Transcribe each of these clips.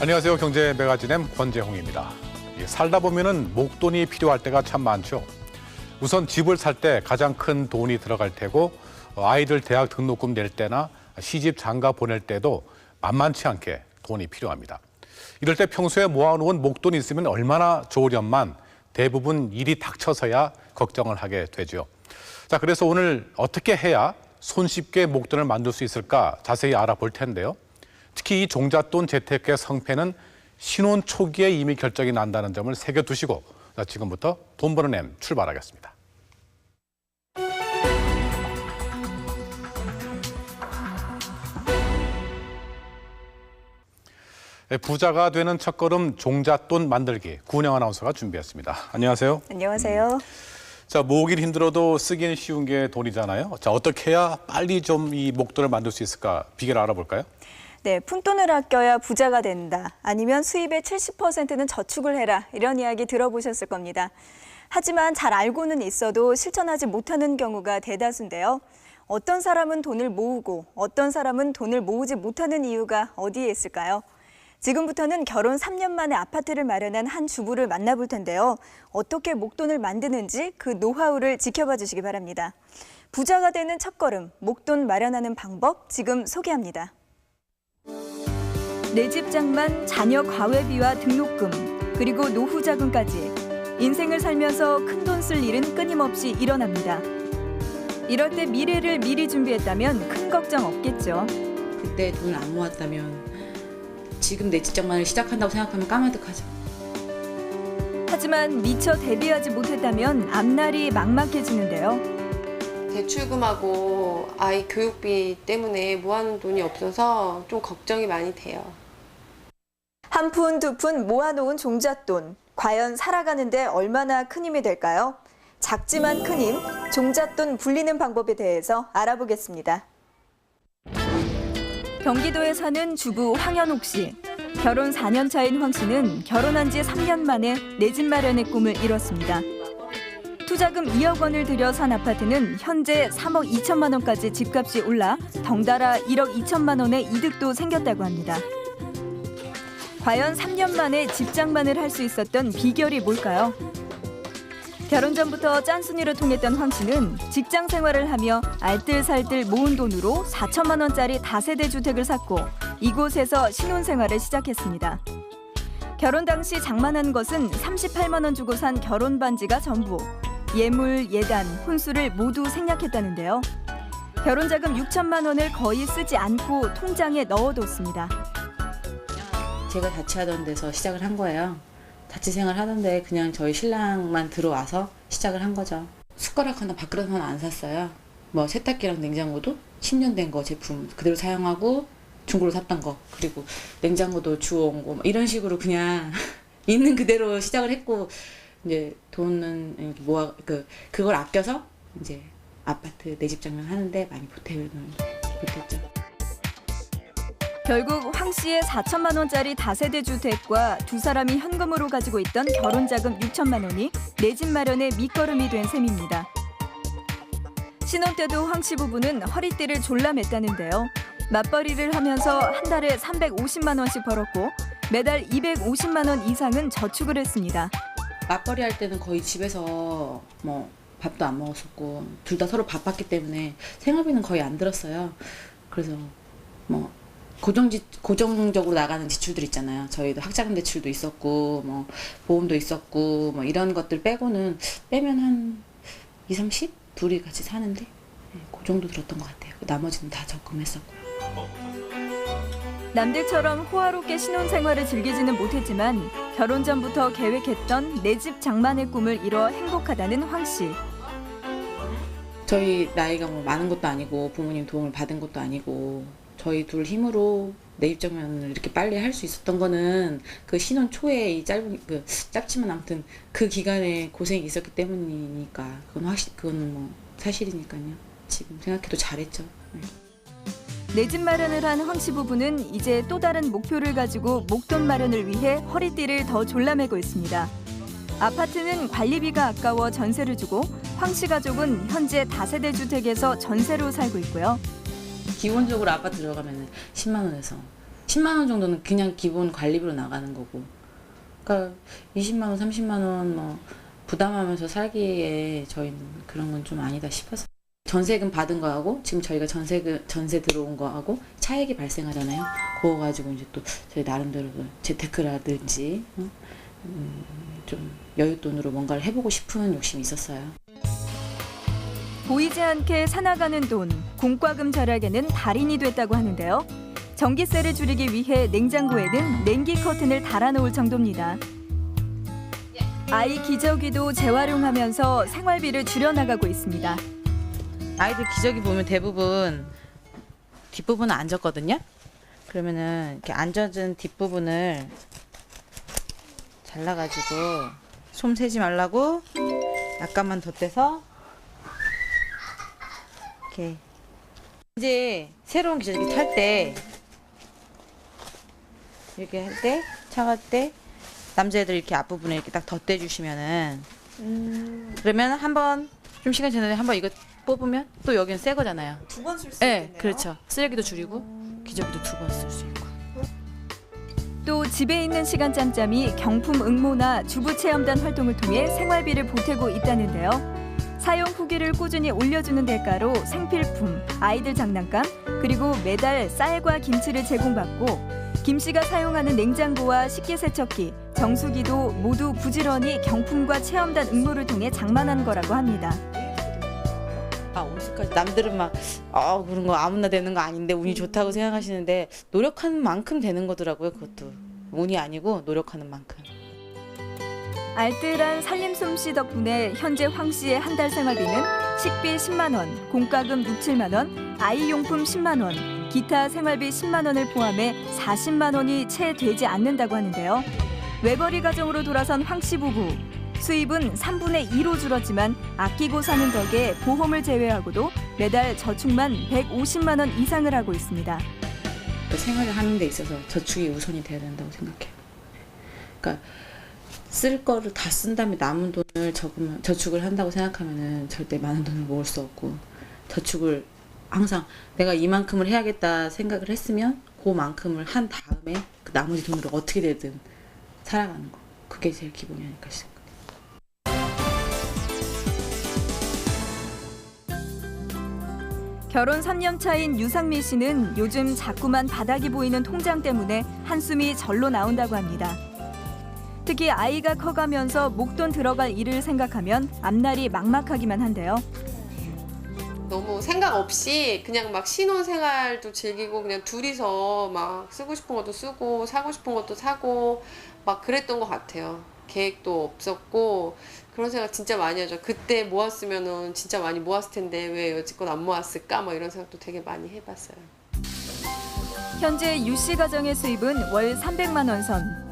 안녕하세요. 경제 매거진의 권재홍입니다. 살다 보면은 목돈이 필요할 때가 참 많죠. 우선 집을 살 때 가장 큰 돈이 들어갈 테고 아이들 대학 등록금 낼 때나 시집 장가 보낼 때도 만만치 않게 돈이 필요합니다. 이럴 때 평소에 모아놓은 목돈이 있으면 얼마나 좋으련만 대부분 일이 닥쳐서야 걱정을 하게 되죠. 자, 그래서 오늘 어떻게 해야 손쉽게 목돈을 만들 수 있을까 자세히 알아볼 텐데요. 특히 이 종잣돈 재테크의 성패는 신혼 초기에 이미 결정이 난다는 점을 새겨두시고 지금부터 돈 버는 셈 출발하겠습니다. 부자가 되는 첫걸음 종잣돈 만들기 구은영 아나운서가 준비했습니다. 안녕하세요. 안녕하세요. 자, 모으긴 힘들어도 쓰기는 쉬운 게 돈이잖아요. 자, 어떻게 해야 빨리 좀 이 목돈을 만들 수 있을까 비결을 알아볼까요? 네, 푼돈을 아껴야 부자가 된다. 아니면 수입의 70%는 저축을 해라. 이런 이야기 들어보셨을 겁니다. 하지만 잘 알고는 있어도 실천하지 못하는 경우가 대다수인데요. 어떤 사람은 돈을 모으고 어떤 사람은 돈을 모으지 못하는 이유가 어디에 있을까요? 지금부터는 결혼 3년 만에 아파트를 마련한 한 주부를 만나볼 텐데요. 어떻게 목돈을 만드는지 그 노하우를 지켜봐 주시기 바랍니다. 부자가 되는 첫걸음, 목돈 마련하는 방법 지금 소개합니다. 내 집 장만, 자녀 과외비와 등록금, 그리고 노후 자금까지 인생을 살면서 큰돈 쓸 일은 끊임없이 일어납니다. 이럴 때 미래를 미리 준비했다면 큰 걱정 없겠죠. 그때 돈을 안 모았다면 지금 내 집 장만을 시작한다고 생각하면 까마득하죠. 하지만 미처 대비하지 못했다면 앞날이 막막해지는데요. 대출금하고 아이 교육비 때문에 모아놓은 돈이 없어서 좀 걱정이 많이 돼요. 한 푼, 두 푼 모아놓은 종잣돈. 과연 살아가는데 얼마나 큰 힘이 될까요? 작지만 큰 힘, 종잣돈 불리는 방법에 대해서 알아보겠습니다. 경기도에 사는 주부 황현옥 씨. 결혼 4년 차인 황 씨는 결혼한 지 3년 만에 내 집 마련의 꿈을 이뤘습니다. 투자금 2억 원을 들여 산 아파트는 현재 3억 2천만 원까지 집값이 올라 덩달아 1억 2천만 원의 이득도 생겼다고 합니다. 과연 3년 만에 집 장만을 할 수 있었던 비결이 뭘까요? 결혼 전부터 짠순이로 통했던 황 씨는 직장 생활을 하며 알뜰살뜰 모은 돈으로 4천만 원짜리 다세대 주택을 샀고 이곳에서 신혼생활을 시작했습니다. 결혼 당시 장만한 것은 38만 원 주고 산 결혼 반지가 전부. 예물, 예단, 혼수를 모두 생략했다는데요. 결혼 자금 6천만 원을 거의 쓰지 않고 통장에 넣어뒀습니다. 제가 자취하던 데서 시작을 한 거예요. 자취 생활 하는데 그냥 저희 신랑만 들어와서 시작을 한 거죠. 숟가락 하나, 밥그릇 하나 안 샀어요. 뭐 세탁기랑 냉장고도 10년 된 거 제품 그대로 사용하고 중고로 샀던 거, 그리고 냉장고도 주워온 거, 이런 식으로 그냥 있는 그대로 시작을 했고, 이제 돈은 모아 그걸 아껴서 이제 아파트 내 집 장만 하는데 많이 보탰죠. 결국 황 씨의 4천만 원짜리 다세대 주택과 두 사람이 현금으로 가지고 있던 결혼 자금 6천만 원이 내 집 마련의 밑거름이 된 셈입니다. 신혼 때도 황 씨 부부는 허리띠를 졸라맸다는데요. 맞벌이를 하면서 한 달에 350만 원씩 벌었고 매달 250만 원 이상은 저축을 했습니다. 맞벌이 할 때는 거의 집에서 뭐 밥도 안 먹었었고 둘 다 서로 바빴기 때문에 생활비는 거의 안 들었어요. 그래서 뭐 고정적으로 나가는 지출들 있잖아요. 저희도 학자금 대출도 있었고 뭐 보험도 있었고 뭐 이런 것들 빼면 한 2, 30? 둘이 같이 사는데 그 정도 들었던 것 같아요. 나머지는 다 적금했었고. 남들처럼 호화롭게 신혼생활을 즐기지는 못했지만 결혼 전부터 계획했던 내 집 장만의 꿈을 이뤄 행복하다는 황 씨. 저희 나이가 뭐 많은 것도 아니고 부모님 도움을 받은 것도 아니고 저희 둘 힘으로 내 집 장만을 이렇게 빨리 할 수 있었던 거는 그 신혼 초에 이 짧지만 아무튼 그 기간에 고생이 있었기 때문이니까 그건 뭐 사실이니까요. 지금 생각해도 잘했죠. 네. 내 집 마련을 한 황 씨 부부는 이제 또 다른 목표를 가지고 목돈 마련을 위해 허리띠를 더 졸라매고 있습니다. 아파트는 관리비가 아까워 전세를 주고 황 씨 가족은 현재 다세대 주택에서 전세로 살고 있고요. 기본적으로 아파트 들어가면 10만 원에서 10만 원 정도는 그냥 기본 관리비로 나가는 거고. 그러니까 20만 원, 30만 원 뭐 부담하면서 살기에 저희는 그런 건 좀 아니다 싶어서. 전세금 받은 거하고 지금 저희가 전세 들어온 거하고 차액이 발생하잖아요. 그거 가지고 이제 또 저희 나름대로 재테크라든지 좀 여윳돈으로 뭔가를 해보고 싶은 욕심이 있었어요. 보이지 않게 사나가는 돈, 공과금 절약에는 달인이 됐다고 하는데요. 전기세를 줄이기 위해 냉장고에는 냉기 커튼을 달아놓을 정도입니다. 아이 기저귀도 재활용하면서 생활비를 줄여나가고 있습니다. 아이들 기저귀 보면 대부분 뒷부분은 안 젖거든요. 그러면은 이렇게 안 젖은 뒷부분을 잘라가지고 솜 세지 말라고 약간만 덧대서 이렇게 이제 새로운 기저귀 탈 때 이렇게 할 때 차갈 때 남자애들 이렇게 앞부분에 이렇게 딱 덧대 주시면은 그러면 한번 좀 시간 지나면 한번 이거 뽑으면 또 여기는 새 거잖아요. 2번 쓸 수 네, 있겠네요. 그렇죠. 쓰레기도 줄이고 기저귀도 2번 쓸 수 있고. 또 집에 있는 시간 짬짬이 경품 응모나 주부 체험단 활동을 통해 생활비를 보태고 있다는데요. 사용 후기를 꾸준히 올려주는 대가로 생필품, 아이들 장난감, 그리고 매달 쌀과 김치를 제공받고 김씨가 사용하는 냉장고와 식기세척기, 정수기도 모두 부지런히 경품과 체험단 응모를 통해 장만한 거라고 합니다. 아, 옷까지 남들은 막 그런 거 아무나 되는 거 아닌데 운이 좋다고 생각하시는데 노력하는 만큼 되는 거더라고요. 그것도 운이 아니고 노력하는 만큼. 알뜰한 살림 솜씨 덕분에 현재 황 씨의 한 달 생활비는 식비 10만 원, 공과금 6, 7만 원, 아이용품 10만 원, 기타 생활비 10만 원을 포함해 40만 원이 채 되지 않는다고 하는데요. 외벌이 가정으로 돌아선 황 씨 부부. 수입은 3분의 2로 줄었지만 아끼고 사는 덕에 보험을 제외하고도 매달 저축만 150만 원 이상을 하고 있습니다. 생활을 하는 데 있어서 저축이 우선이 돼야 된다고 생각해요. 그러니까 쓸 거를 다 쓴 다음에 남은 돈을 저축을 한다고 생각하면은 절대 많은 돈을 모을 수 없고 저축을 항상 내가 이만큼을 해야겠다 생각을 했으면 그만큼을 한 다음에 그 나머지 돈으로 어떻게 되든 살아가는 거. 그게 제일 기본이 아닐까 싶어요. 결혼 3년 차인 유상미 씨는 요즘 자꾸만 바닥이 보이는 통장 때문에 한숨이 절로 나온다고 합니다. 특히 아이가 커가면서 목돈 들어갈 일을 생각하면 앞날이 막막하기만 한데요. 너무 생각 없이 그냥 막 신혼생활도 즐기고 그냥 둘이서 막 쓰고 싶은 것도 쓰고 사고 싶은 것도 사고 막 그랬던 것 같아요. 계획도 없었고 그런 생각 진짜 많이 하죠. 그때 모았으면은 진짜 많이 모았을 텐데 왜 여지껏 안 모았을까? 뭐 이런 생각도 되게 많이 해봤어요. 현재 유 씨 가정의 수입은 월 300만 원 선.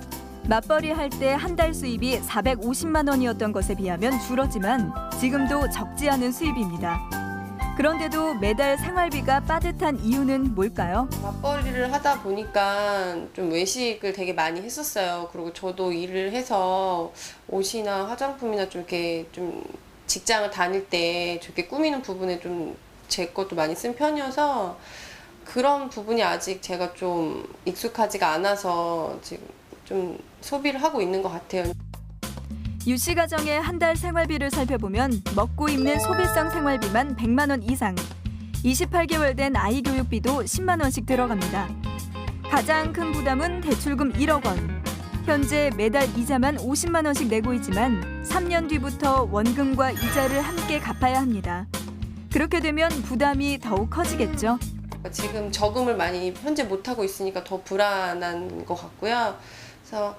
맞벌이 할 때 한 달 수입이 450만 원이었던 것에 비하면 줄었지만 지금도 적지 않은 수입입니다. 그런데도 매달 생활비가 빠듯한 이유는 뭘까요? 맞벌이를 하다 보니까 좀 외식을 되게 많이 했었어요. 그리고 저도 일을 해서 옷이나 화장품이나 좀 이렇게 좀 직장을 다닐 때 저렇게 꾸미는 부분에 좀 제 것도 많이 쓴 편이어서 그런 부분이 아직 제가 좀 익숙하지가 않아서 지금 좀 소비를 하고 있는 것 같아요. 유 씨 가정의 한 달 생활비를 살펴보면 먹고 입는 소비성 생활비만 100만 원 이상, 28개월 된 아이 교육비도 10만 원씩 들어갑니다. 가장 큰 부담은 대출금 1억 원. 현재 매달 이자만 50만 원씩 내고 있지만 3년 뒤부터 원금과 이자를 함께 갚아야 합니다. 그렇게 되면 부담이 더욱 커지겠죠. 지금 저금을 많이 현재 못하고 있으니까 더 불안한 것 같고요. 그래서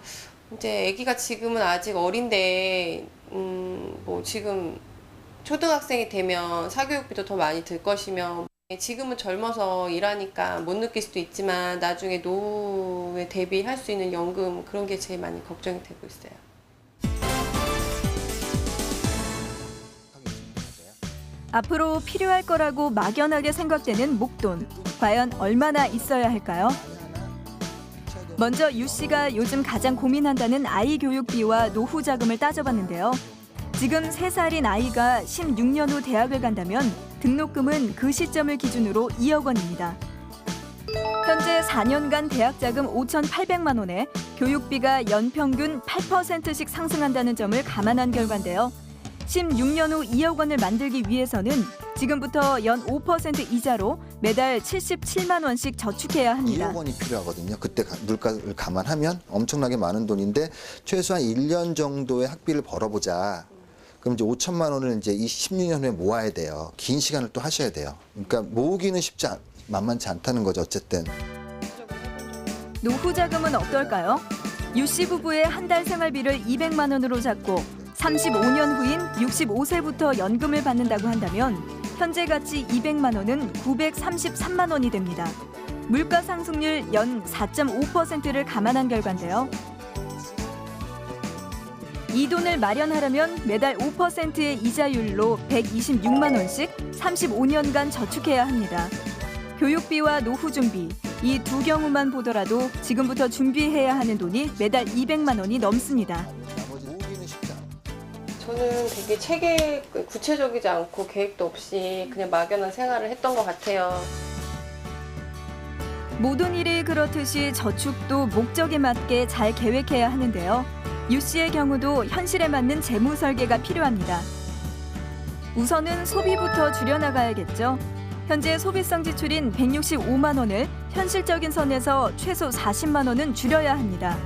이제 아기가 지금은 아직 어린데 뭐 지금 초등학생이 되면 사교육비도 더 많이 들 것이며 지금은 젊어서 일하니까 못 느낄 수도 있지만 나중에 노후에 대비할 수 있는 연금 그런 게 제일 많이 걱정이 되고 있어요. 앞으로 필요할 거라고 막연하게 생각되는 목돈. 과연 얼마나 있어야 할까요? 먼저 유 씨가 요즘 가장 고민한다는 아이 교육비와 노후 자금을 따져봤는데요. 지금 3살인 아이가 16년 후 대학을 간다면 등록금은 그 시점을 기준으로 2억 원입니다. 현재 4년간 대학자금 5,800만 원에 교육비가 연평균 8%씩 상승한다는 점을 감안한 결과인데요. 16년 후 2억 원을 만들기 위해서는 지금부터 연 5% 이자로 매달 77만 원씩 저축해야 합니다. 2억 원이 필요하거든요. 그때 물가를 감안하면 엄청나게 많은 돈인데 최소한 1년 정도의 학비를 벌어보자. 그럼 이제 5천만 원을 이제 16년 후에 모아야 돼요. 긴 시간을 또 하셔야 돼요. 그러니까 모으기는 만만치 않다는 거죠. 어쨌든. 노후 자금은 어떨까요? 유 씨 부부의 한 달 생활비를 200만 원으로 잡고 35년 후인 65세부터 연금을 받는다고 한다면 현재 가치 200만 원은 933만 원이 됩니다. 물가 상승률 연 4.5%를 감안한 결과인데요. 이 돈을 마련하려면 매달 5%의 이자율로 126만 원씩 35년간 저축해야 합니다. 교육비와 노후 준비, 이 두 경우만 보더라도 지금부터 준비해야 하는 돈이 매달 200만 원이 넘습니다. 모으기는 쉽지 않아요. 저는 되게 구체적이지 않고 계획도 없이 그냥 막연한 생활을 했던 것 같아요. 모든 일이 그렇듯이 저축도 목적에 맞게 잘 계획해야 하는데요. 유 씨의 경우도 현실에 맞는 재무 설계가 필요합니다. 우선은 소비부터 줄여나가야겠죠. 현재 소비성 지출인 165만 원을 현실적인 선에서 최소 40만 원은 줄여야 합니다.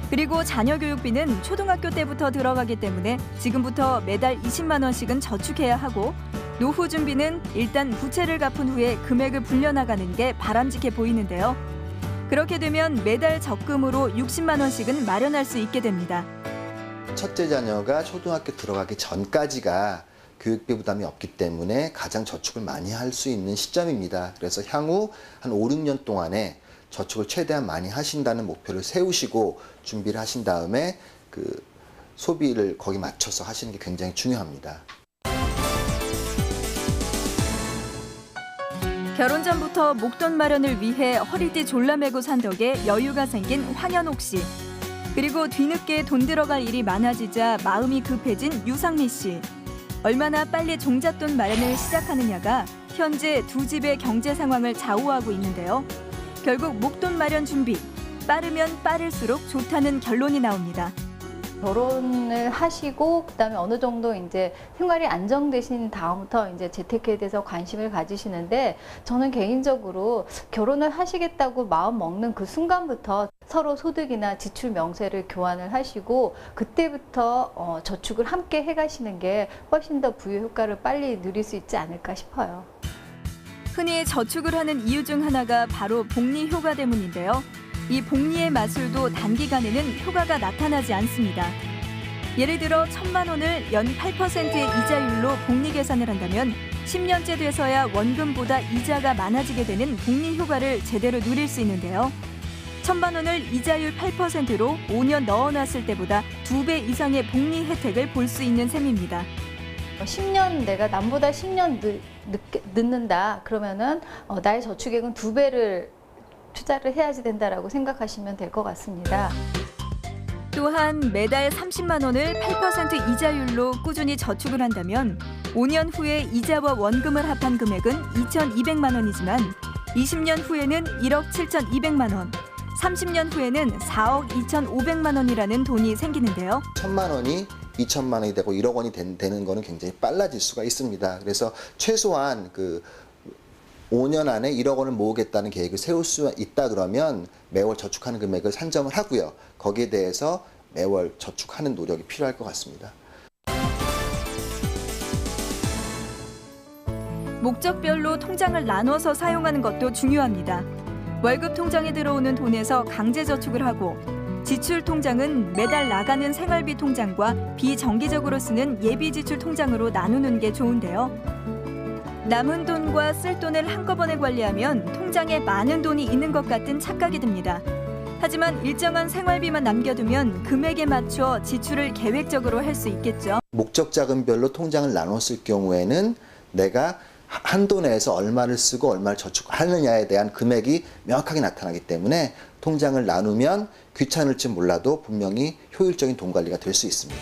그리고 자녀 교육비는 초등학교 때부터 들어가기 때문에 지금부터 매달 20만 원씩은 저축해야 하고 노후 준비는 일단 부채를 갚은 후에 금액을 불려나가는 게 바람직해 보이는데요. 그렇게 되면 매달 적금으로 60만 원씩은 마련할 수 있게 됩니다. 첫째 자녀가 초등학교 들어가기 전까지가 교육비 부담이 없기 때문에 가장 저축을 많이 할 수 있는 시점입니다. 그래서 향후 한 5, 6년 동안에 저축을 최대한 많이 하신다는 목표를 세우시고 준비를 하신 다음에 그 소비를 거기 맞춰서 하시는 게 굉장히 중요합니다. 결혼 전부터 목돈 마련을 위해 허리띠 졸라매고 산 덕에 여유가 생긴 황현옥 씨. 그리고 뒤늦게 돈 들어갈 일이 많아지자 마음이 급해진 유상미 씨. 얼마나 빨리 종잣돈 마련을 시작하느냐가 현재 두 집의 경제 상황을 좌우하고 있는데요. 결국 목돈 마련 준비, 빠르면 빠를수록 좋다는 결론이 나옵니다. 결혼을 하시고 그다음에 어느 정도 이제 생활이 안정되신 다음부터 이제 재테크에 대해서 관심을 가지시는데 저는 개인적으로 결혼을 하시겠다고 마음 먹는 그 순간부터 서로 소득이나 지출 명세를 교환을 하시고 그때부터 저축을 함께 해가시는 게 훨씬 더 부유 효과를 빨리 누릴 수 있지 않을까 싶어요. 흔히 저축을 하는 이유 중 하나가 바로 복리 효과 때문인데요. 이 복리의 마술도 단기간에는 효과가 나타나지 않습니다. 예를 들어 1,000만 원을 연 8%의 이자율로 복리 계산을 한다면 10년째 돼서야 원금보다 이자가 많아지게 되는 복리 효과를 제대로 누릴 수 있는데요. 1,000만 원을 이자율 8%로 5년 넣어놨을 때보다 2배 이상의 복리 혜택을 볼 수 있는 셈입니다. 10년 내가 남보다 10년 늦는다 그러면은 나의 저축액은 2배를 투자를 해야지 된다라고 생각하시면 될 것 같습니다. 또한 매달 30만 원을 8% 이자율로 꾸준히 저축을 한다면 5년 후에 이자와 원금을 합한 금액은 2,200만 원이지만 20년 후에는 1억 7,200만 원, 30년 후에는 4억 2,500만 원이라는 돈이 생기는데요. 1,000만 원이 2천만 원이 되고 1억 원이 되는 거는 굉장히 빨라질 수가 있습니다. 그래서 최소한 5년 안에 1억 원을 모으겠다는 계획을 세울 수 있다 그러면 매월 저축하는 금액을 산정을 하고요. 거기에 대해서 매월 저축하는 노력이 필요할 것 같습니다. 목적별로 통장을 나눠서 사용하는 것도 중요합니다. 월급 통장에 들어오는 돈에서 강제 저축을 하고 지출 통장은 매달 나가는 생활비 통장과 비정기적으로 쓰는 예비 지출 통장으로 나누는 게 좋은데요. 남은 돈과 쓸 돈을 한꺼번에 관리하면 통장에 많은 돈이 있는 것 같은 착각이 듭니다. 하지만 일정한 생활비만 남겨두면 금액에 맞춰 지출을 계획적으로 할 수 있겠죠. 목적 자금별로 통장을 나눴을 경우에는 내가 한도 내에서 얼마를 쓰고 얼마를 저축하느냐에 대한 금액이 명확하게 나타나기 때문에 통장을 나누면 귀찮을지 몰라도 분명히 효율적인 돈 관리가 될 수 있습니다.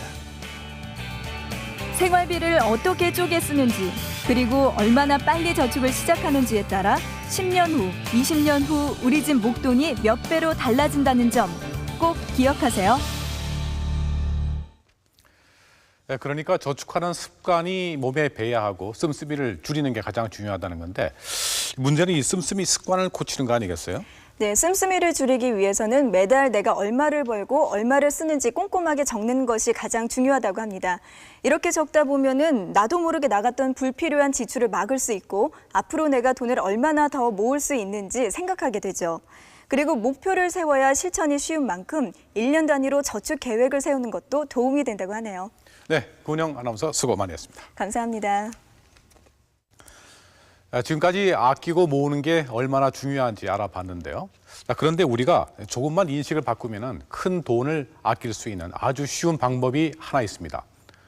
생활비를 어떻게 쪼개 쓰는지 그리고 얼마나 빨리 저축을 시작하는지에 따라 10년 후, 20년 후 우리 집 목돈이 몇 배로 달라진다는 점 꼭 기억하세요. 네, 그러니까 저축하는 습관이 몸에 배야 하고 씀씀이를 줄이는 게 가장 중요하다는 건데 문제는 이 씀씀이 습관을 고치는 거 아니겠어요? 네, 씀씀이를 줄이기 위해서는 매달 내가 얼마를 벌고 얼마를 쓰는지 꼼꼼하게 적는 것이 가장 중요하다고 합니다. 이렇게 적다 보면은 나도 모르게 나갔던 불필요한 지출을 막을 수 있고 앞으로 내가 돈을 얼마나 더 모을 수 있는지 생각하게 되죠. 그리고 목표를 세워야 실천이 쉬운 만큼 1년 단위로 저축 계획을 세우는 것도 도움이 된다고 하네요. 네, 구은영 아나운서 수고 많이 했습니다. 감사합니다. 지금까지 아끼고 모으는 게 얼마나 중요한지 알아봤는데요. 그런데 우리가 조금만 인식을 바꾸면 큰 돈을 아낄 수 있는 아주 쉬운 방법이 하나 있습니다.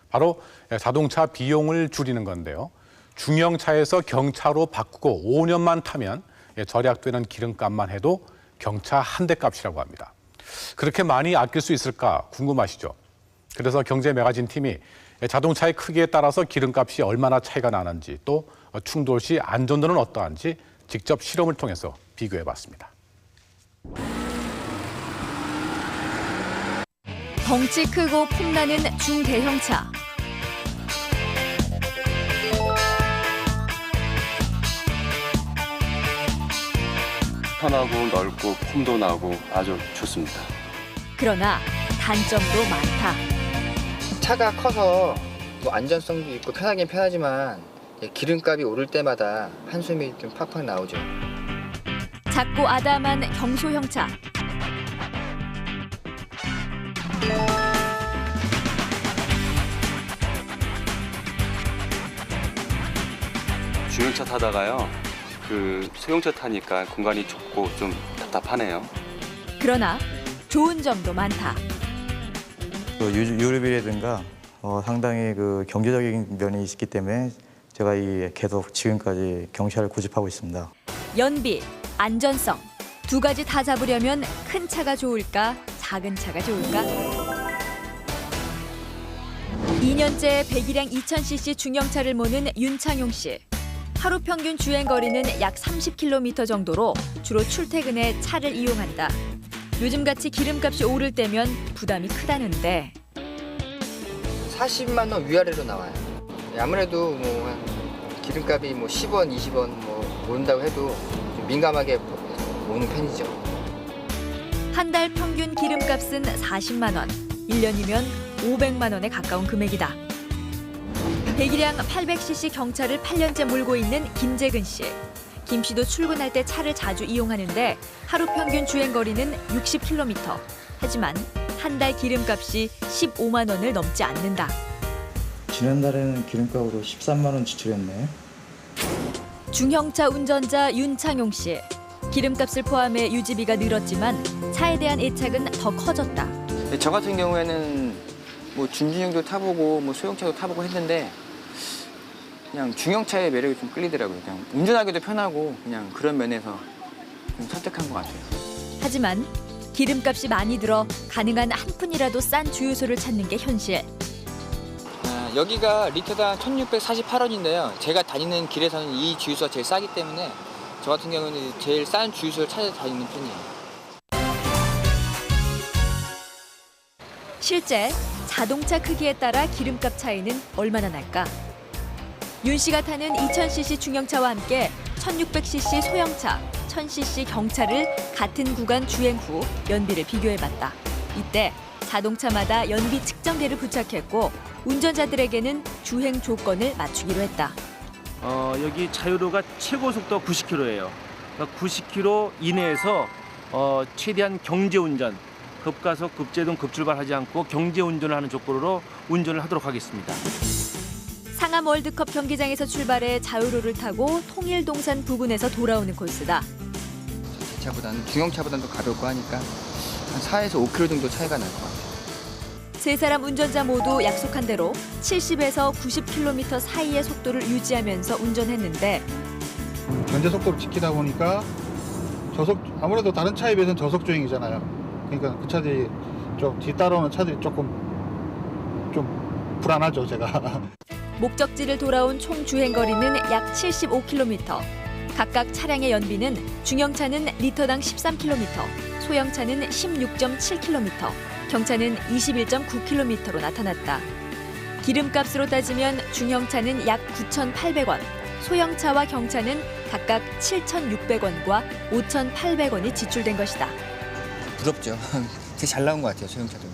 바로 자동차 비용을 줄이는 건데요. 중형차에서 경차로 바꾸고 5년만 타면 절약되는 기름값만 해도 경차 한 대 값이라고 합니다. 그렇게 많이 아낄 수 있을까 궁금하시죠? 그래서 경제 매거진 팀이 자동차의 크기에 따라서 기름값이 얼마나 차이가 나는지 또 충돌 시 안전도는 어떠한지 직접 실험을 통해서 비교해봤습니다. 덩치 크고 폼나는 중대형차. 편하고 넓고 폼도 나고 아주 좋습니다. 그러나 단점도 많다. 차가 커서 뭐 안전성도 있고 편하긴 편하지만 기름값이 오를 때마다 한숨이 좀 팍팍 나오죠. 작고 아담한 경소형차. 중형차 타다가요, 소형차 타니까 공간이 좁고 좀 답답하네요. 그러나 좋은 점도 많다. 유류비라든가 상당히 경제적인 면이 있기 때문에 제가 계속 지금까지 경차를 고집하고 있습니다. 연비, 안전성 두 가지 다 잡으려면 큰 차가 좋을까, 작은 차가 좋을까? 2년째 100일량 2000cc 중형차를 모는 윤창용 씨. 하루 평균 주행 거리는 약 30km 정도로 주로 출퇴근에 차를 이용한다. 요즘같이 기름값이 오를 때면 부담이 크다는데 40만 원 위아래로 나와요. 아무래도 기름값이 10원, 20원 오른다고 해도 좀 민감하게 오는 편이죠. 한 달 평균 기름값은 40만 원, 1년이면 500만 원에 가까운 금액이다. 배기량 800cc 경차를 8년째 몰고 있는 김재근 씨. 김 씨도 출근할 때 차를 자주 이용하는데 하루 평균 주행 거리는 60km. 하지만 한 달 기름값이 15만 원을 넘지 않는다. 지난달에는 기름값으로 13만 원 지출했네. 중형차 운전자 윤창용 씨. 기름값을 포함해 유지비가 늘었지만 차에 대한 애착은 더 커졌다. 저 같은 경우에는 준중형도 타보고 소형차도 타보고 했는데 그냥 중형차의 매력이 좀 끌리더라고요. 그냥 운전하기도 편하고 그냥 그런 면에서 좀 선택한 것 같아요. 하지만 기름값이 많이 들어 가능한 한 푼이라도 싼 주유소를 찾는 게 현실. 여기가 리터당 1,648원인데요. 제가 다니는 길에서는 이 주유소가 제일 싸기 때문에 저 같은 경우는 제일 싼 주유소를 찾아다니는 편이에요. 실제 자동차 크기에 따라 기름값 차이는 얼마나 날까? 윤 씨가 타는 2000cc 중형차와 함께 1600cc 소형차, 1000cc 경차를 같은 구간 주행 후 연비를 비교해봤다. 이때 자동차마다 연비 측정계를 부착했고 운전자들에게는 주행 조건을 맞추기로 했다. 여기 자유로가 최고 속도 90km예요. 그러니까 90km 이내에서 최대한 경제운전, 급가속, 급제동, 급출발하지 않고 경제운전을 하는 조건으로 운전을 하도록 하겠습니다. 상암 월드컵 경기장에서 출발해 자유로를 타고 통일동산 부근에서 돌아오는 코스다. 제 차보다는 중형차보다는 더 가볍고 하니까 한 4에서 5km 정도 차이가 날 것 같아요. 세 사람 운전자 모두 약속한 대로 70에서 90km 사이의 속도를 유지하면서 운전했는데 경제 속도를 지키다 보니까 아무래도 다른 차에 비해서는 저속 주행이잖아요. 그러니까 그 차들이 좀 뒤따라오는 차들이 조금 좀 불안하죠, 제가. 목적지를 돌아온 총 주행 거리는 약 75km. 각각 차량의 연비는 중형차는 리터당 13km, 소형차는 16.7km, 경차는 21.9km로 나타났다. 기름값으로 따지면 중형차는 약 9,800원, 소형차와 경차는 각각 7,600원과 5,800원이 지출된 것이다. 부럽죠. 되게 잘 나온 것 같아요, 소형차도.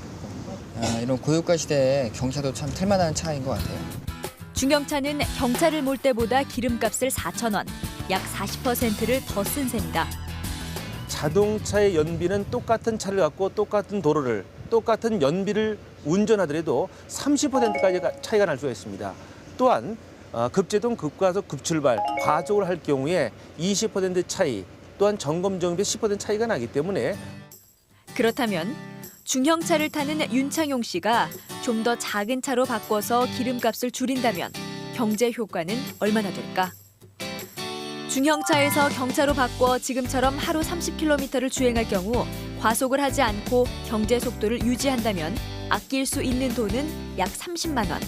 이런 고유가 시대에 경차도 참 탈만한 차인 것 같아요. 중형차는 경차를 몰 때보다 기름값을 4,000원, 약 40%를 더 쓴 셈이다. 자동차의 연비는 똑같은 차를 갖고 똑같은 도로를 똑같은 연비를 운전하더라도 30%까지 차이가 날 수가 있습니다. 또한 급제동, 급가속, 급출발, 과속을 할 경우에 20% 차이, 또한 점검 정비에 10% 차이가 나기 때문에 그렇다면 중형차를 타는 윤창용 씨가 좀 더 작은 차로 바꿔서 기름값을 줄인다면 경제 효과는 얼마나 될까? 중형차에서 경차로 바꿔 지금처럼 하루 30km를 주행할 경우 과속을 하지 않고 경제 속도를 유지한다면 아낄 수 있는 돈은 약 30만 원.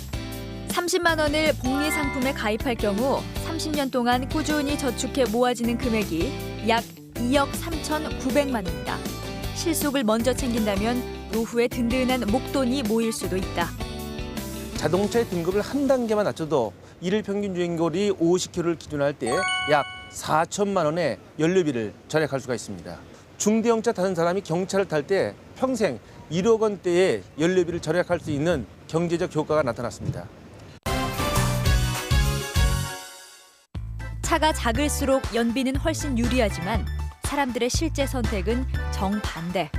30만 원을 복리 상품에 가입할 경우 30년 동안 꾸준히 저축해 모아지는 금액이 약 2억 3,900만 원이다. 실속을 먼저 챙긴다면 노후에 든든한 목돈이 모일 수도 있다. 자동차의 등급을 한 단계만 낮춰도 일일 평균 주행거리 50km를 기준으로 할 때 약 4천만 원의 연료비를 절약할 수가 있습니다. 중대형차 타는 사람이 경차를 탈 때 평생 1억 원대의 연료비를 절약할 수 있는 경제적 효과가 나타났습니다. 차가 작을수록 연비는 훨씬 유리하지만 사람들의 실제 선택은 정반대.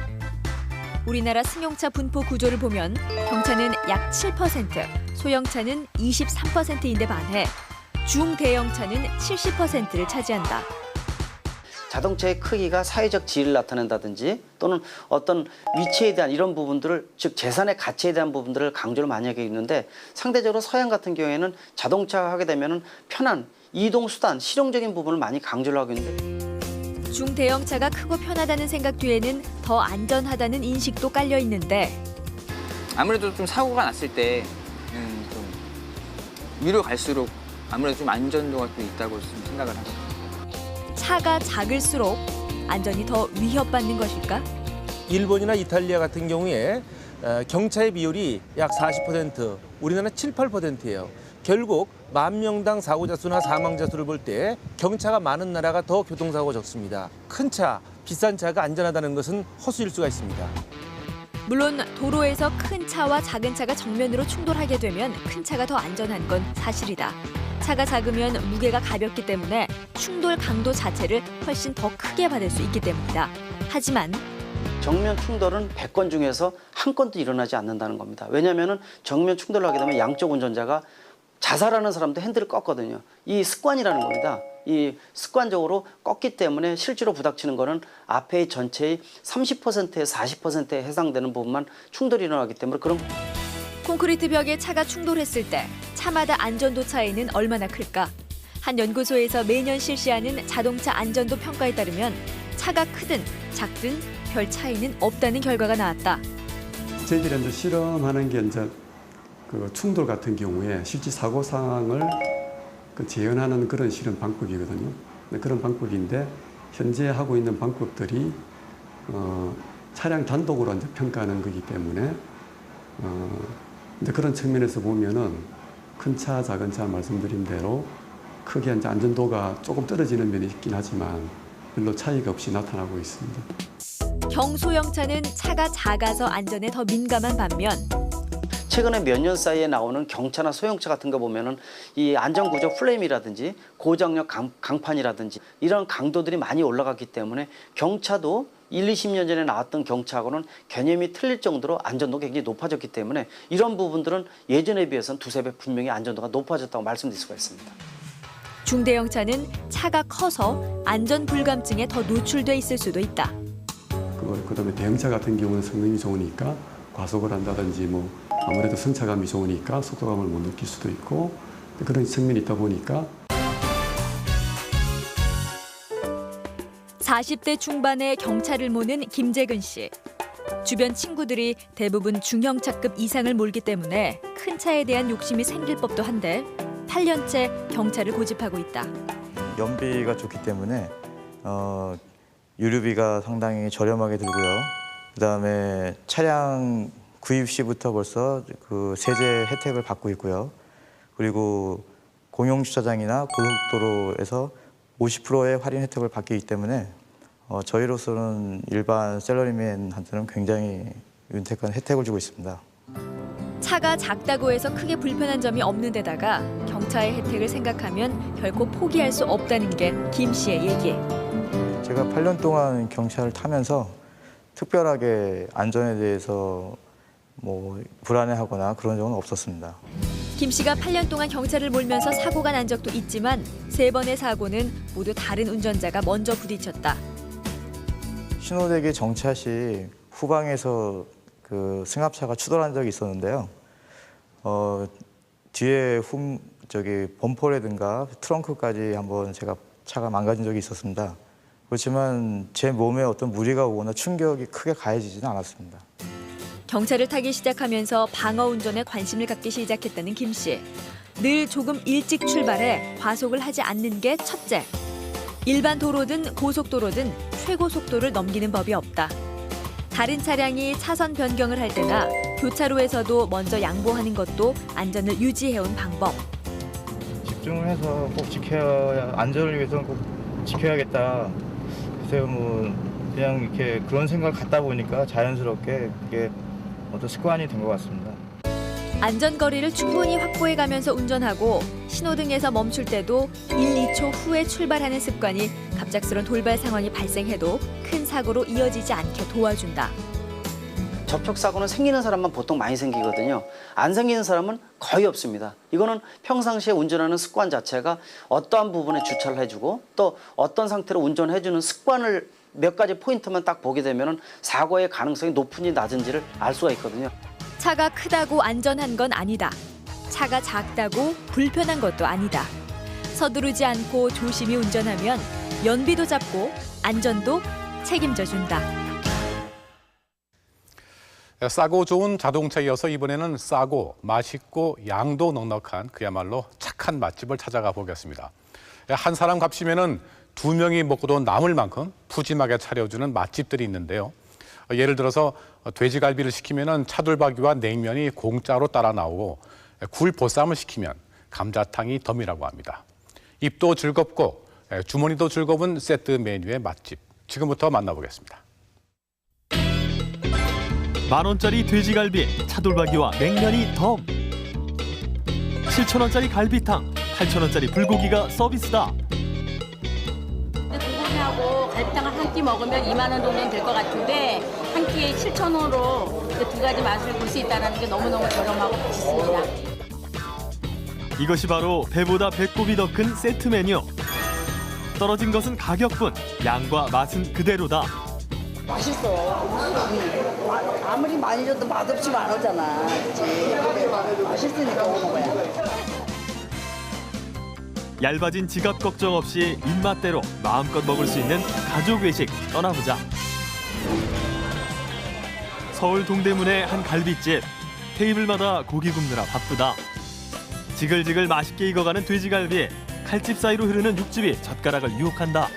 우리나라 승용차 분포 구조를 보면 경차는 약 7%, 소형차는 23%인데 반해 중대형차는 70%를 차지한다. 자동차의 크기가 사회적 지위를 나타낸다든지 또는 어떤 위치에 대한 이런 부분들을, 즉 재산의 가치에 대한 부분들을 강조를 많이 하게 있는데, 상대적으로 서양 같은 경우에는 자동차가 하게 되면 편한 이동 수단, 실용적인 부분을 많이 강조를 하고 있는데, 중대형차가 크고 편하다는 생각 뒤에는 더 안전하다는 인식도 깔려 있는데, 아무래도 좀 사고가 났을 때는 좀 위로 갈수록 아무래도 좀 안전도가 또 있다고 좀 생각을 하거든요. 차가 작을수록 안전이 더 위협받는 것일까? 일본이나 이탈리아 같은 경우에 경차의 비율이 약 40%, 우리나라는 7, 8%예요. 결국 10,000명당 사고자 수나 사망자 수를 볼 때 경차가 많은 나라가 더 교통사고가 적습니다. 큰 차, 비싼 차가 안전하다는 것은 허수일 수가 있습니다. 물론 도로에서 큰 차와 작은 차가 정면으로 충돌하게 되면 큰 차가 더 안전한 건 사실이다. 차가 작으면 무게가 가볍기 때문에 충돌 강도 자체를 훨씬 더 크게 받을 수 있기 때문이다. 하지만 정면 충돌은 100건 중에서 한 건도 일어나지 않는다는 겁니다. 왜냐하면 정면 충돌을 하게 되면 양쪽 운전자가 자살하는 사람도 핸들을 꺾거든요. 이 습관이라는 겁니다. 이 습관적으로 꺾기 때문에 실제로 부닥치는 거는 앞에 전체의 30%에서 40%에 해당되는 부분만 충돌이 일어나기 때문에 그런 콘크리트 벽에 차가 충돌했을 때 차마다 안전도 차이는 얼마나 클까? 한 연구소에서 매년 실시하는 자동차 안전도 평가에 따르면 차가 크든 작든 별 차이는 없다는 결과가 나왔다. 저희들이 이제 실험하는 게 이제 그 충돌 같은 경우에 실제 사고 상황을 재현하는 그런 실험 방법이거든요. 그런 방법인데 현재 하고 있는 방법들이 차량 단독으로 이제 평가하는 거기 때문에 이제 그런 측면에서 보면은 큰 차, 작은 차 말씀드린 대로 크게 이제 안전도가 조금 떨어지는 면이 있긴 하지만 별로 차이가 없이 나타나고 있습니다. 경소형차는 차가 작아서 안전에 더 민감한 반면 최근에 몇 년 사이에 나오는 경차나 소형차 같은 거 보면은 이 안전구조 플레임이라든지 고장력 강판이라든지 이런 강도들이 많이 올라갔기 때문에 경차도 1, 20년 전에 나왔던 경차하고는 개념이 틀릴 정도로 안전도가 굉장히 높아졌기 때문에 이런 부분들은 예전에 비해서는 두세 배 분명히 안전도가 높아졌다고 말씀드릴 수가 있습니다. 중대형차는 차가 커서 안전 불감증에 더 노출돼 있을 수도 있다. 그다음에 대형차 같은 경우는 성능이 좋으니까 과속을 한다든지 뭐 아무래도 승차감이 좋으니까 속도감을 못 느낄 수도 있고 그런 측면이 있다 보니까 40대 중반의 경차를 모는 김재근 씨. 주변 친구들이 대부분 중형차급 이상을 몰기 때문에 큰 차에 대한 욕심이 생길 법도 한데 8년째 경차를 고집하고 있다. 연비가 좋기 때문에 유류비가 상당히 저렴하게 들고요. 그다음에 차량 구입 시부터 벌써 그 세제 혜택을 받고 있고요. 그리고 공용주차장이나 고속도로에서 50%의 할인 혜택을 받기 때문에 저희로서는 일반 셀러리맨한테는 굉장히 윤택한 혜택을 주고 있습니다. 차가 작다고 해서 크게 불편한 점이 없는 데다가 경차의 혜택을 생각하면 결코 포기할 수 없다는 게 김 씨의 얘기. 제가 8년 동안 경차를 타면서 특별하게 안전에 대해서 뭐 불안해하거나 그런 적은 없었습니다. 김 씨가 8년 동안 경차를 몰면서 사고가 난 적도 있지만 3번의 사고는 모두 다른 운전자가 먼저 부딪혔다. 신호대기 정차 시 후방에서 그 승합차가 추돌한 적이 있었는데요. 뒤에 범퍼라든가 트렁크까지 한번 제가 차가 망가진 적이 있었습니다. 그렇지만 제 몸에 어떤 무리가 오거나 충격이 크게 가해지지는 않았습니다. 경차를 타기 시작하면서 방어 운전에 관심을 갖기 시작했다는 김 씨. 늘 조금 일찍 출발해 과속을 하지 않는 게 첫째. 일반 도로든 고속도로든 최고 속도를 넘기는 법이 없다. 다른 차량이 차선 변경을 할 때나 교차로에서도 먼저 양보하는 것도 안전을 유지해온 방법. 집중을 해서 꼭 지켜야, 안전을 위해서는 꼭 지켜야겠다. 그래서 그냥 이렇게 그런 생각을 갖다 보니까 자연스럽게 그게 어떤 습관이 된 것 같습니다. 안전거리를 충분히 확보해가면서 운전하고 신호등에서 멈출 때도 1, 2초 후에 출발하는 습관이 갑작스런 돌발 상황이 발생해도 큰 사고로 이어지지 않게 도와준다. 접촉사고는 생기는 사람만 보통 많이 생기거든요. 안 생기는 사람은 거의 없습니다. 이거는 평상시에 운전하는 습관 자체가 어떠한 부분에 주차를 해주고 또 어떤 상태로 운전해주는 습관을 몇 가지 포인트만 딱 보게 되면 사고의 가능성이 높은지 낮은지를 알 수가 있거든요. 차가 크다고 안전한 건 아니다. 차가 작다고 불편한 것도 아니다. 서두르지 않고 조심히 운전하면 연비도 잡고 안전도 책임져 준다. 싸고 좋은 자동차에 이어서 이번에는 싸고 맛있고 양도 넉넉한 그야말로 착한 맛집을 찾아가 보겠습니다. 한 사람 값이면은 2명이 먹고도 남을 만큼 푸짐하게 차려주는 맛집들이 있는데요. 예를 들어서 돼지갈비를 시키면은 차돌박이와 냉면이 공짜로 따라 나오고 굴 보쌈을 시키면 감자탕이 덤이라고 합니다. 입도 즐겁고 주머니도 즐거운 세트 메뉴의 맛집. 지금부터 만나보겠습니다. 10,000원짜리 돼지갈비에 차돌박이와 냉면이 덤. 7,000원짜리 갈비탕, 8,000원짜리 불고기가 서비스다. 불고기하고 갈비탕을 한 끼 먹으면 2만 원 정도는 될 것 같은데 한 끼에 7,000원으로 두 가지 맛을 볼 수 있다는 게 너무너무 저렴하고 맛있습니다. 이것이 바로 배보다 배꼽이 더 큰 세트 메뉴. 떨어진 것은 가격뿐, 양과 맛은 그대로다. 맛있어. 아무리 많이 줘도 맛없지만 안 오잖아. 그치? 맛있으니까 오는 거야. 얇아진 지갑 걱정 없이 입맛대로 마음껏 먹을 수 있는 가족 외식 떠나보자. 서울 동대문의 한 갈비집. 테이블마다 고기 굽느라 바쁘다. 지글지글 맛있게 익어가는 돼지갈비에 칼집 사이로 흐르는 육즙이 젓가락을 유혹한다.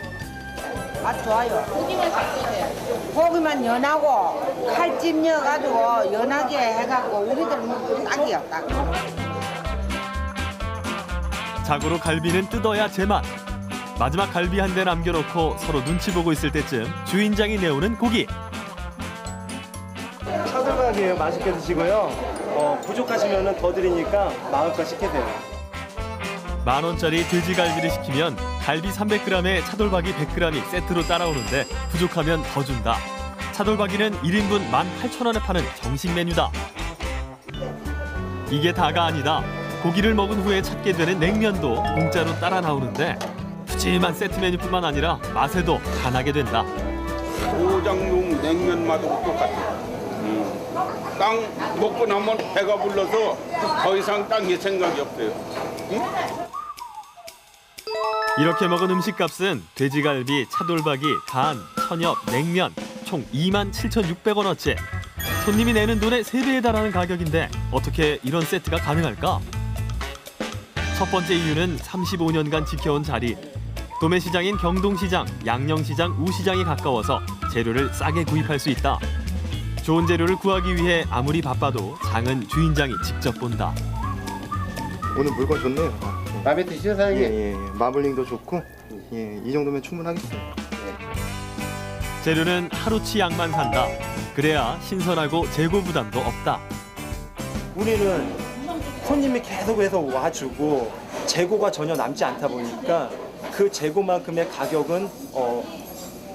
맛 좋아요. 고기만 섞으세요. 고기만 연하고 칼집 넣어가지고 연하게 해갖고 우리들 먹고 딱이요, 딱. 자고로 갈비는 뜯어야 제맛. 마지막 갈비 한 대 남겨놓고 서로 눈치 보고 있을 때쯤 주인장이 내오는 고기. 차돌박이에요. 맛있게 드시고요. 부족하시면 더 드리니까 마음껏 시키세요. 10,000원짜리 돼지갈비를 시키면 갈비 300g에 차돌박이 100g이 세트로 따라오는데 부족하면 더 준다. 차돌박이는 1인분 18,000원에 파는 정식 메뉴다. 이게 다가 아니다. 고기를 먹은 후에 찾게 되는 냉면도 공짜로 따라 나오는데 푸짐한 세트 메뉴뿐만 아니라 맛에도 반하게 된다. 오장용 냉면 맛하고 똑같아. 땅 먹고 나면 배가 불러서 더 이상 땅에 생각이 없어요. 응? 이렇게 먹은 음식값은 돼지갈비, 차돌박이, 간, 천엽, 냉면 총 27,600원어치. 손님이 내는 돈의 3배에 달하는 가격인데 어떻게 이런 세트가 가능할까? 첫 번째 이유는 35년간 지켜온 자리. 도매시장인 경동시장, 양녕시장, 우시장이 가까워서 재료를 싸게 구입할 수 있다. 좋은 재료를 구하기 위해 아무리 바빠도 장은 주인장이 직접 본다. 오늘 물건 좋네요. 마음에 드시죠, 사장님? 예, 마블링도 좋고 이 정도면 충분하겠어요. 재료는 하루치 양만 산다. 그래야 신선하고 재고 부담도 없다. 우리는 손님이 계속해서 와주고 재고가 전혀 남지 않다 보니까 그 재고만큼의 가격은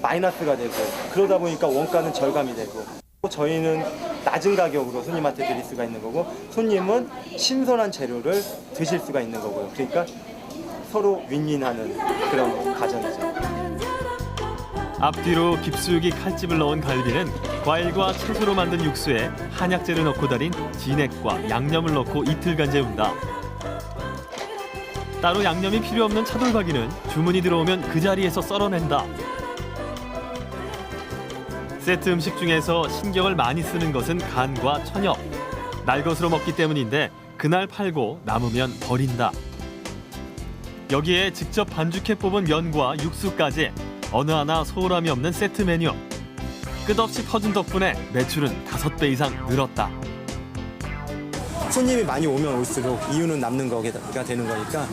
마이너스가 되고 그러다 보니까 원가는 절감이 되고 저희는 낮은 가격으로 손님한테 드릴 수가 있는 거고 손님은 신선한 재료를 드실 수가 있는 거고요. 그러니까 서로 윈윈하는 그런 과정이죠. 앞뒤로 깊숙이 칼집을 넣은 갈비는 과일과 채소로 만든 육수에 한약재를 넣고 달인 진액과 양념을 넣고 이틀간 재운다. 따로 양념이 필요 없는 차돌박이는 주문이 들어오면 그 자리에서 썰어낸다. 세트 음식 중에서 신경을 많이 쓰는 것은 간과 천엽. 날 것으로 먹기 때문인데 그날 팔고 남으면 버린다. 여기에 직접 반죽해 뽑은 면과 육수까지 어느 하나 소홀함이 없는 세트 메뉴. 끝없이 퍼준 덕분에 매출은 5배 이상 늘었다. 손님이 많이 오면 올수록 이윤은 남는 거가 되는 거니까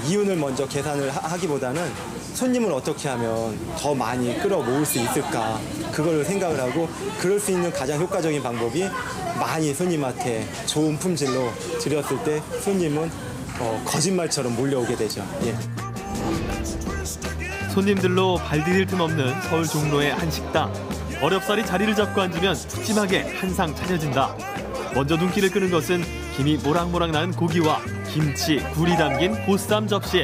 이윤을 먼저 계산을 하기보다는 손님을 어떻게 하면 더 많이 끌어모을 수 있을까 그걸 생각을 하고 그럴 수 있는 가장 효과적인 방법이 많이 손님한테 좋은 품질로 드렸을 때 손님은 거짓말처럼 몰려오게 되죠. 예. 손님들로 발 디딜 틈 없는 서울 종로의 한 식당. 어렵사리 자리를 잡고 앉으면 푸짐하게 한 상 차려진다. 먼저 눈길을 끄는 것은 김이 모락모락 나는 고기와 김치, 굴이 담긴 보쌈 접시.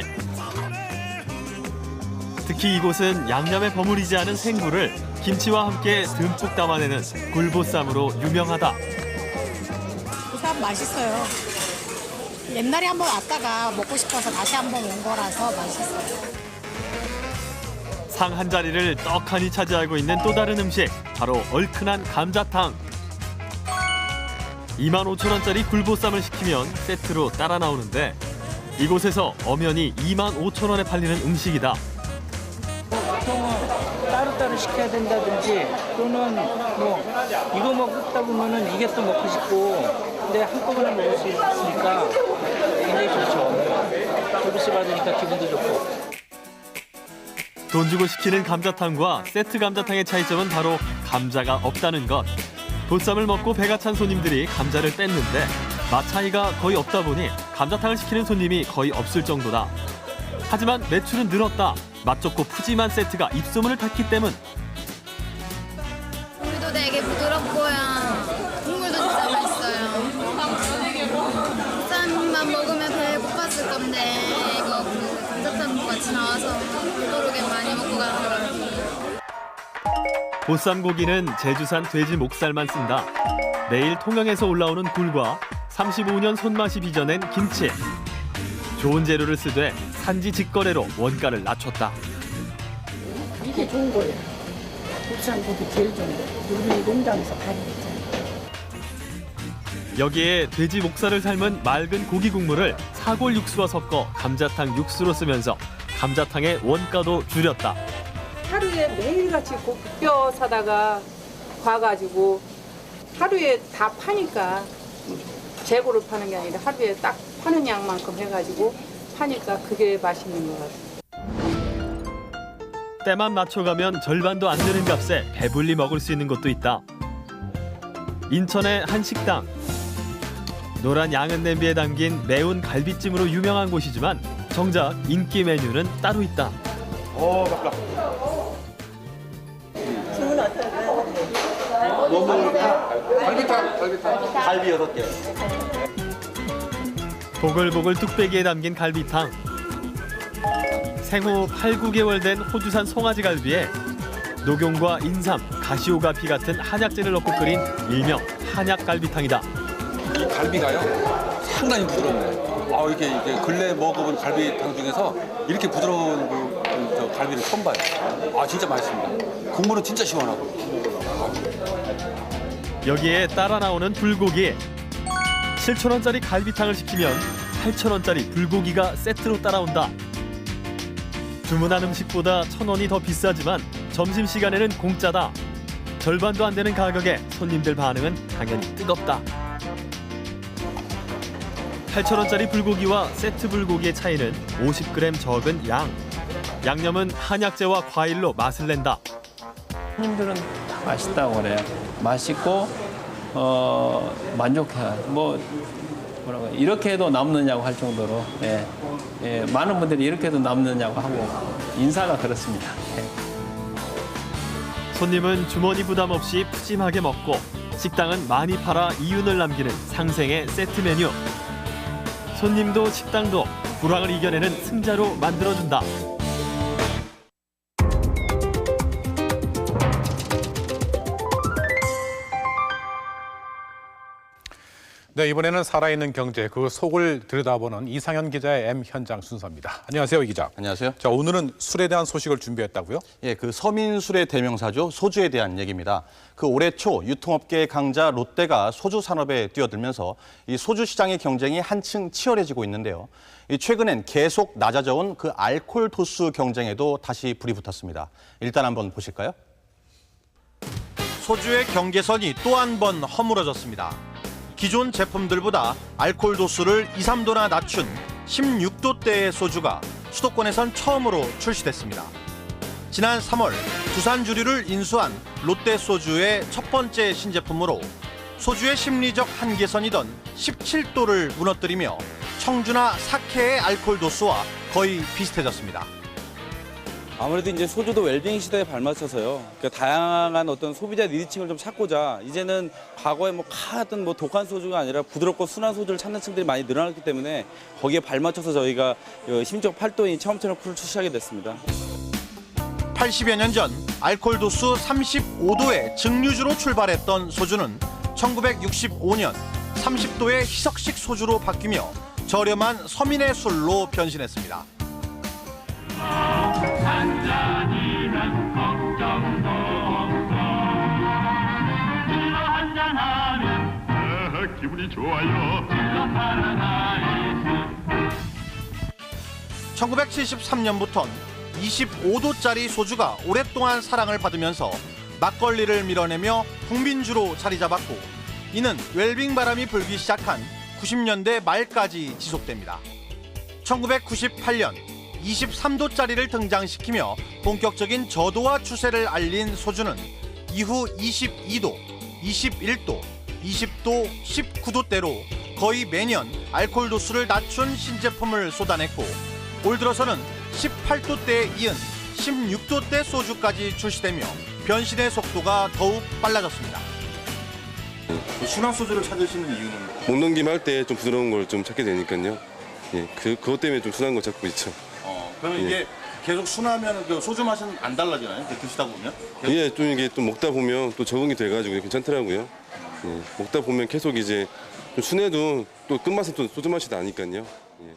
특히 이곳은 양념에 버무리지 않은 생굴을 김치와 함께 듬뿍 담아내는 굴보쌈으로 유명하다. 보쌈 맛있어요. 옛날에 한번 왔다가 먹고 싶어서 다시 한번 온 거라서 맛있어요. 상 한 자리를 떡하니 차지하고 있는 또 다른 음식, 바로 얼큰한 감자탕. 25,000원짜리 굴보쌈을 시키면 세트로 따라 나오는데 이곳에서 엄연히 25,000원에 팔리는 음식이다. 보통은 따로따로 시켜야 된다든지 또는 뭐 이거 먹다 보면은 이게 또 먹고 싶고 근데 한꺼번에 먹을 수 있으니까 굉장히 좋죠. 서비스 받으니까 기분도 좋고. 돈 주고 시키는 감자탕과 세트 감자탕의 차이점은 바로 감자가 없다는 것. 보쌈을 먹고 배가 찬 손님들이 감자를 뺐는데 맛 차이가 거의 없다 보니 감자탕을 시키는 손님이 거의 없을 정도다. 하지만 매출은 늘었다. 맛 좋고 푸짐한 세트가 입소문을 탔기 때문. 국물도 되게 부드럽고요. 국물도 진짜 맛있어요. 보쌈만 먹으면 배 고팠을 건데 이거 감자탕도 같이 나와서 모르게 많이 먹고 가더라고요. 보쌈고기는 제주산 돼지 목살만 쓴다. 매일 통영에서 올라오는 굴과 35년 손맛이 빚어낸 김치. 좋은 재료를 쓰되 산지 직거래로 원가를 낮췄다. 이게 좋은 거예요. 국산고기 제일 좋은 거. 우리 농장에서 발효했잖아요. 여기에 돼지 목살을 삶은 맑은 고기 국물을 사골 육수와 섞어 감자탕 육수로 쓰면서 감자탕의 원가도 줄였다. 하루에 매일같이 뼈 사다가 과가지고 하루에 다 파니까 재고를 파는 게 아니라 하루에 딱 파는 양만큼 해가지고 파니까 그게 맛있는 것 같아요. 때만 맞춰가면 절반도 안 되는 값에 배불리 먹을 수 있는 곳도 있다. 인천의 한 식당. 노란 양은 냄비에 담긴 매운 갈비찜으로 유명한 곳이지만 정작 인기 메뉴는 따로 있다. 주문 어떻게 해요? 뭐 먹을까? 갈비탕. 갈비 6개. 보글보글 뚝배기에 담긴 갈비탕. 생후 8, 9개월 된 호주산 송아지 갈비에 녹용과 인삼, 가시오가피 같은 한약재를 넣고 끓인 일명 한약 갈비탕이다. 이 갈비가요 상당히 부드럽네요. 이게 근래 먹어본 갈비탕 중에서 이렇게 부드러운 저 갈비를 처음 봐요. 진짜 맛있습니다. 국물은 진짜 시원하고. 여기에 따라 나오는 불고기. 7,000원짜리 갈비탕을 시키면 8,000원짜리 불고기가 세트로 따라온다. 주문한 음식보다 1,000원이 더 비싸지만 점심시간에는 공짜다. 절반도 안 되는 가격에 손님들 반응은 당연히 뜨겁다. 8,000원짜리 불고기와 세트 불고기의 차이는 50g 적은 양. 양념은 한약재와 과일로 맛을 낸다. 손님들은 다 맛있다고 그래요. 맛있고 만족해. 뭐라고 이렇게 해도 남느냐고 할 정도로 많은 분들이 이렇게 해도 남느냐고 하고 인사가 그렇습니다. 손님은 주머니 부담 없이 푸짐하게 먹고 식당은 많이 팔아 이윤을 남기는 상생의 세트 메뉴. 손님도 식당도 불황을 이겨내는 승자로 만들어준다. 네, 이번에는 살아있는 경제, 그 속을 들여다보는 이상현 기자의 M 현장 순서입니다. 안녕하세요, 이 기자. 안녕하세요. 자, 오늘은 술에 대한 소식을 준비했다고요? 예, 그 서민술의 대명사죠. 소주에 대한 얘기입니다. 그 올해 초 유통업계의 강자 롯데가 소주 산업에 뛰어들면서 이 소주 시장의 경쟁이 한층 치열해지고 있는데요. 최근엔 계속 낮아져온 그 알코올 도수 경쟁에도 다시 불이 붙었습니다. 일단 한번 보실까요? 소주의 경계선이 또 한 번 허물어졌습니다. 기존 제품들보다 알코올 도수를 2, 3도나 낮춘 16도대의 소주가 수도권에선 처음으로 출시됐습니다. 지난 3월 두산주류를 인수한 롯데소주의 첫 번째 신제품으로 소주의 심리적 한계선이던 17도를 무너뜨리며 청주나 사케의 알코올 도수와 거의 비슷해졌습니다. 아무래도 이제 소주도 웰빙 시대에 발맞춰서요. 그러니까 다양한 어떤 소비자 니드층을 좀 찾고자 이제는 과거에 하던 독한 소주가 아니라 부드럽고 순한 소주를 찾는 층들이 많이 늘어났기 때문에 거기에 발맞춰서 저희가 심적 8도인 처음처럼 쿨을 출시하게 됐습니다. 80여 년 전 알코올 도수 35도의 증류주로 출발했던 소주는 1965년 30도의 희석식 소주로 바뀌며 저렴한 서민의 술로 변신했습니다. 한잔이면 걱정도 없어 한잔하면 기분이 좋아요 1973년부터는 25도짜리 소주가 오랫동안 사랑을 받으면서 막걸리를 밀어내며 국민주로 자리 잡았고 이는 웰빙 바람이 불기 시작한 90년대 말까지 지속됩니다. 1998년 23도짜리를 등장시키며 본격적인 저도화 추세를 알린 소주는 이후 22도, 21도, 20도, 19도대로 거의 매년 알코올 도수를 낮춘 신제품을 쏟아냈고 올 들어서는 18도대에 이은 16도대 소주까지 출시되며 변신의 속도가 더욱 빨라졌습니다. 순한 소주를 찾으시는 이유는? 목 넘김 할 때 좀 부드러운 걸 좀 찾게 되니까요. 예, 그것 때문에 좀 순한 걸 찾고 있죠. 그럼 이게 계속 순하면 그 소주 맛은 안 달라지나요? 드시다 보면? 예, 좀 이게 또 먹다 보면 또 적응이 돼가지고 괜찮더라고요. 예, 먹다 보면 계속 이제 좀 순해도 또 끝맛은 또 소주 맛이 나니까요. 예.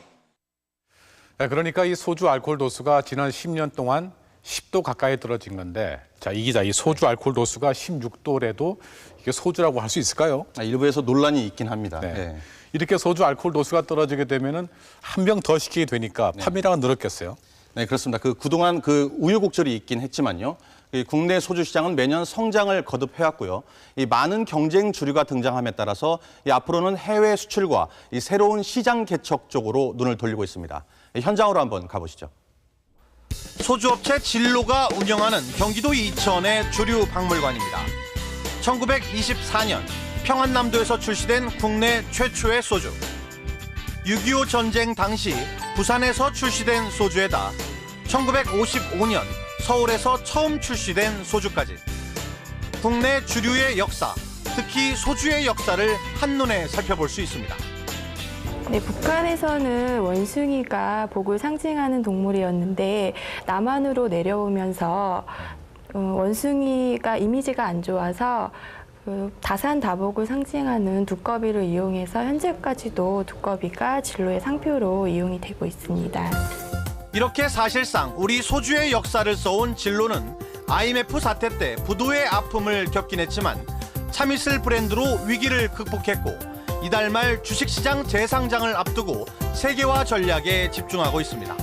네, 그러니까 이 소주 알코올 도수가 지난 10년 동안 10도 가까이 떨어진 건데, 자, 이 기자, 이 소주 알코올 도수가 16도래도 이게 소주라고 할 수 있을까요? 일부에서 논란이 있긴 합니다. 네. 네. 이렇게 소주 알코올 도수가 떨어지게 되면은 한 병 더 시키게 되니까 판매량은 늘었겠어요? 네, 그렇습니다. 그동안 우여곡절이 있긴 했지만요. 국내 소주 시장은 매년 성장을 거듭해왔고요. 이 많은 경쟁 주류가 등장함에 따라서 앞으로는 해외 수출과 이 새로운 시장 개척 쪽으로 눈을 돌리고 있습니다. 현장으로 한번 가보시죠. 소주업체 진로가 운영하는 경기도 이천의 주류 박물관입니다. 1924년 평안남도에서 출시된 국내 최초의 소주. 6.25 전쟁 당시 부산에서 출시된 소주에다 1955년 서울에서 처음 출시된 소주까지. 국내 주류의 역사, 특히 소주의 역사를 한눈에 살펴볼 수 있습니다. 네, 북한에서는 원숭이가 복을 상징하는 동물이었는데 남한으로 내려오면서 원숭이가 이미지가 안 좋아서 다산다복을 상징하는 두꺼비를 이용해서 현재까지도 두꺼비가 진로의 상표로 이용이 되고 있습니다. 이렇게 사실상 우리 소주의 역사를 써온 진로는 IMF 사태 때 부도의 아픔을 겪긴 했지만 참이슬 브랜드로 위기를 극복했고 이달 말 주식시장 재상장을 앞두고 세계화 전략에 집중하고 있습니다.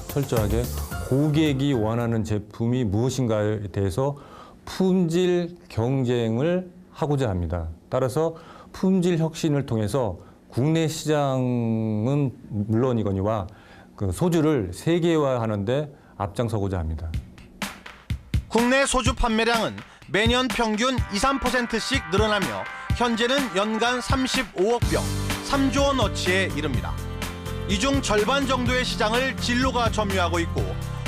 철저하게 고객이 원하는 제품이 무엇인가에 대해서 품질 경쟁을 하고자 합니다. 따라서 품질 혁신을 통해서 국내 시장은 물론이거니와 그 소주를 세계화하는 데 앞장서고자 합니다. 국내 소주 판매량은 매년 평균 2~3%씩 늘어나며 현재는 연간 35억 병, 3조 원어치에 이릅니다. 이 중 절반 정도의 시장을 진로가 점유하고 있고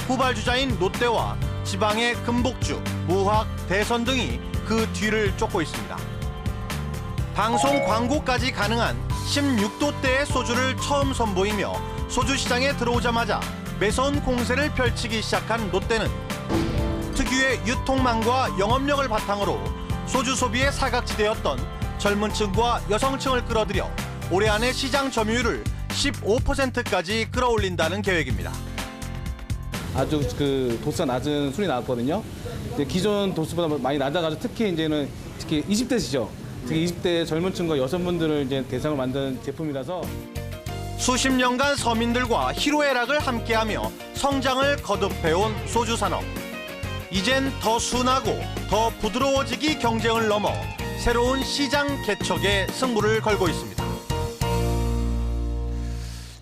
후발주자인 롯데와 지방의 금복주, 무학, 대선 등이 그 뒤를 쫓고 있습니다. 방송 광고까지 가능한 16도대의 소주를 처음 선보이며 소주 시장에 들어오자마자 매서운 공세를 펼치기 시작한 롯데는 특유의 유통망과 영업력을 바탕으로 소주 소비의 사각지대였던 젊은 층과 여성층을 끌어들여 올해 안에 시장 점유율을 15%까지 끌어올린다는 계획입니다. 아주 그 도수가 낮은 술이 나왔거든요. 기존 도수보다 많이 낮아가지고 특히 20대시죠. 특히 20대 젊은 층과 여성분들을 이제 대상으로 만든 제품이라서 수십 년간 서민들과 희로애락을 함께하며 성장을 거듭해온 소주 산업. 이젠 더 순하고 더 부드러워지기 경쟁을 넘어 새로운 시장 개척에 승부를 걸고 있습니다.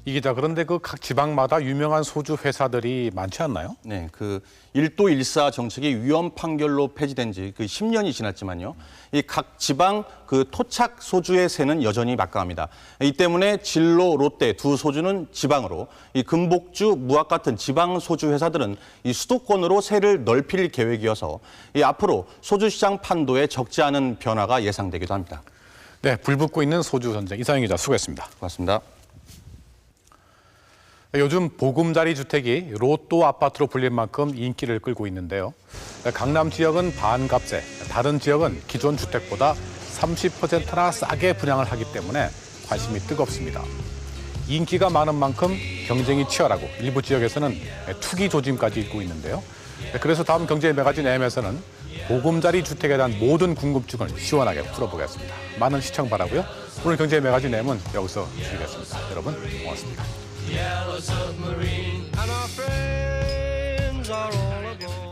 이 기자, 그런데 그 각 지방마다 유명한 소주 회사들이 많지 않나요? 네, 그 1도 1사 정책이 위헌 판결로 폐지된 지 그 10년이 지났지만요. 이 각 지방 그 토착 소주의 세는 여전히 막강합니다. 이 때문에 진로, 롯데 두 소주는 지방으로, 이 금복주, 무학 같은 지방 소주 회사들은 이 수도권으로 세를 넓힐 계획이어서 이 앞으로 소주 시장 판도에 적지 않은 변화가 예상되기도 합니다. 네, 불붙고 있는 소주 전쟁, 이상영 기자 수고했습니다. 고맙습니다. 요즘 보금자리 주택이 로또 아파트로 불릴 만큼 인기를 끌고 있는데요. 강남 지역은 반값에, 다른 지역은 기존 주택보다 30%나 싸게 분양을 하기 때문에 관심이 뜨겁습니다. 인기가 많은 만큼 경쟁이 치열하고 일부 지역에서는 투기 조짐까지 있고 있는데요. 그래서 다음 경제 매거진 M에서는 보금자리 주택에 대한 모든 궁금증을 시원하게 풀어보겠습니다. 많은 시청 바라고요. 오늘 경제 매거진 M은 여기서 줄이겠습니다. 여러분 고맙습니다. Yellow submarine, and our friends are all aboard.